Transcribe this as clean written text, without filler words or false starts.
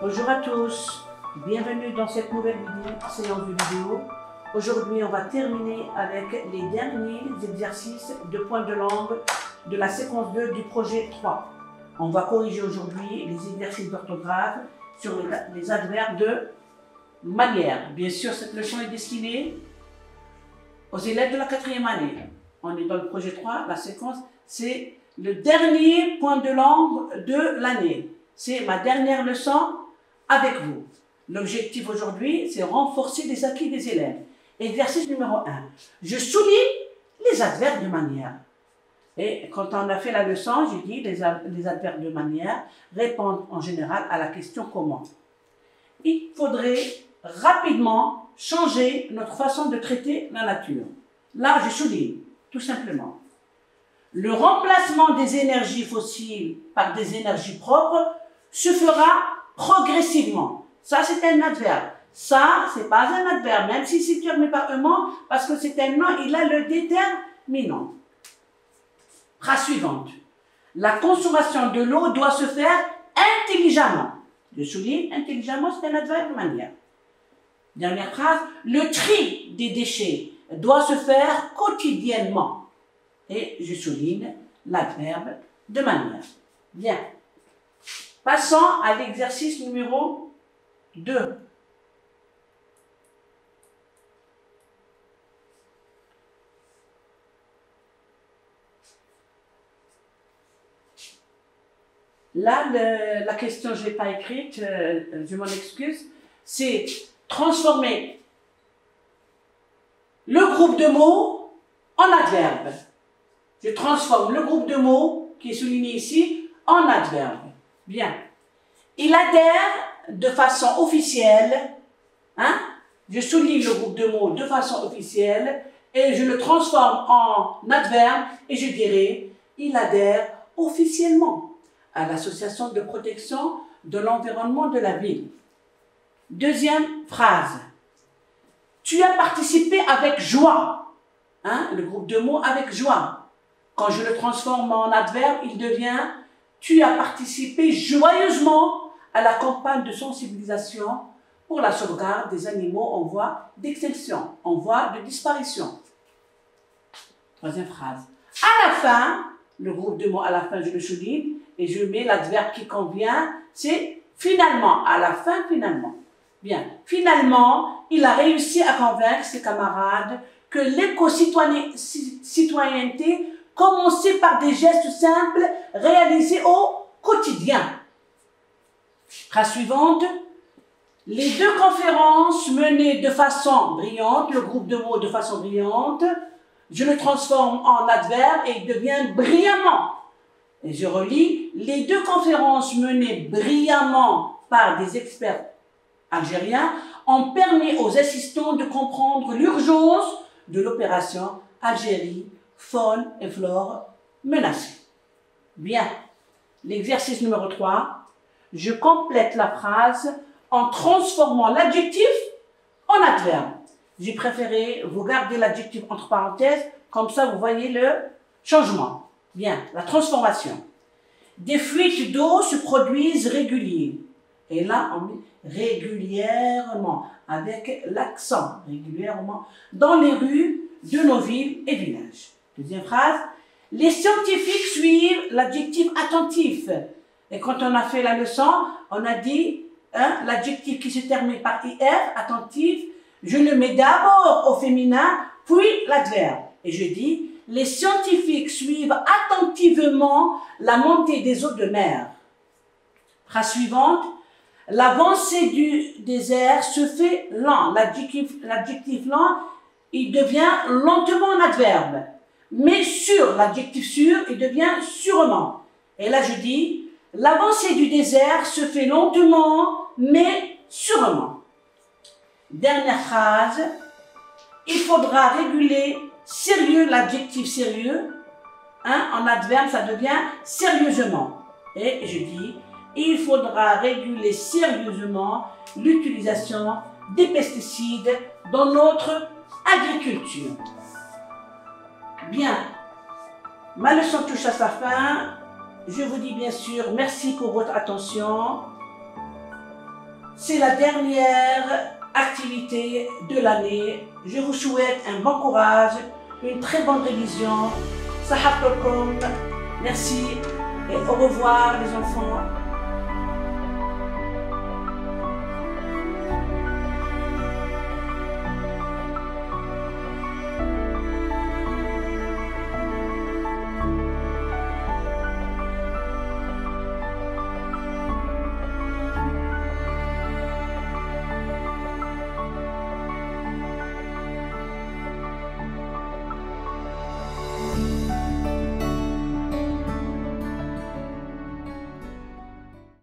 Bonjour à tous, bienvenue dans cette nouvelle séance de vidéo. Aujourd'hui, on va terminer avec les derniers exercices de points de langue de la séquence 2 du projet 3. On va corriger aujourd'hui les exercices d'orthographe sur les adverbes de manière. Bien sûr, cette leçon est destinée aux élèves de la 4e année. On est dans le projet 3, la séquence, c'est le dernier point de langue de l'année. C'est ma dernière leçon avec vous. L'objectif aujourd'hui, c'est renforcer les acquis des élèves. Exercice numéro 1. Je souligne les adverbes de manière. Et quand on a fait la leçon, j'ai dit les adverbes de manière répondent en général à la question comment. Il faudrait rapidement changer notre façon de traiter la nature. Là, je souligne, tout simplement. Le remplacement des énergies fossiles par des énergies propres se fera progressivement. Ça, c'est un adverbe. Ça, c'est pas un adverbe, même si c'est terminé par un mot, parce que c'est un nom, il a le déterminant. Phrase suivante. La consommation de l'eau doit se faire intelligemment. Je souligne, intelligemment, c'est un adverbe de manière. Dernière phrase. Le tri des déchets doit se faire quotidiennement. Et je souligne l'adverbe de manière. Bien. Passons à l'exercice numéro 2. Là, la question, je ne l'ai pas écrite, je m'en excuse, c'est transformer le groupe de mots en adverbe. Je transforme le groupe de mots qui est souligné ici en adverbe. Bien. Il adhère de façon officielle. Je souligne le groupe de mots de façon officielle et je le transforme en adverbe et je dirais il adhère officiellement à l'association de protection de l'environnement de la ville. Deuxième phrase. Tu as participé avec joie. Le groupe de mots avec joie. Quand je le transforme en adverbe, il devient tu as participé joyeusement à la campagne de sensibilisation pour la sauvegarde des animaux en voie d'extinction, en voie de disparition. Troisième phrase. À la fin, le groupe de mots à la fin, je le souligne et je mets l'adverbe qui convient, c'est finalement, à la fin, finalement. Bien, finalement, il a réussi à convaincre ses camarades que l'éco-citoyenneté commençait par des gestes simples réalisés au quotidien. Phrase suivante. Les deux conférences menées de façon brillante, le groupe de mots de façon brillante, je le transforme en adverbe et il devient brillamment. Et je relis, les deux conférences menées brillamment par des experts algériens ont permis aux assistants de comprendre l'urgence de l'opération Algérie, faune et flore menacées. Bien. L'exercice numéro 3. Je complète la phrase en transformant l'adjectif en adverbe. J'ai préféré vous garder l'adjectif entre parenthèses, comme ça vous voyez le changement. Bien, la transformation. Des fuites d'eau se produisent régulièrement. Et là, on met régulièrement, avec l'accent, régulièrement, dans les rues de nos villes et villages. Deuxième phrase. Les scientifiques suivent l'adjectif attentif. Et quand on a fait la leçon, on a dit l'adjectif qui se termine par IR, attentif, je le mets d'abord au féminin, puis l'adverbe. Et je dis, les scientifiques suivent attentivement la montée des eaux de mer. Phrase suivante, l'avancée du désert se fait lent. L'adjectif lent, il devient lentement un adverbe. Mais sur, l'adjectif sur, il devient sûrement. Et là je dis, l'avancée du désert se fait lentement, mais sûrement. Dernière phrase, il faudra réguler sérieux, l'adjectif sérieux. En adverbe, ça devient sérieusement. Et je dis, il faudra réguler sérieusement l'utilisation des pesticides dans notre agriculture. Bien, ma leçon touche à sa fin. Je vous dis bien sûr merci pour votre attention. c'est la dernière activité de l'année. Je vous souhaite un bon courage, une très bonne révision. Sahabakum, merci et au revoir les enfants.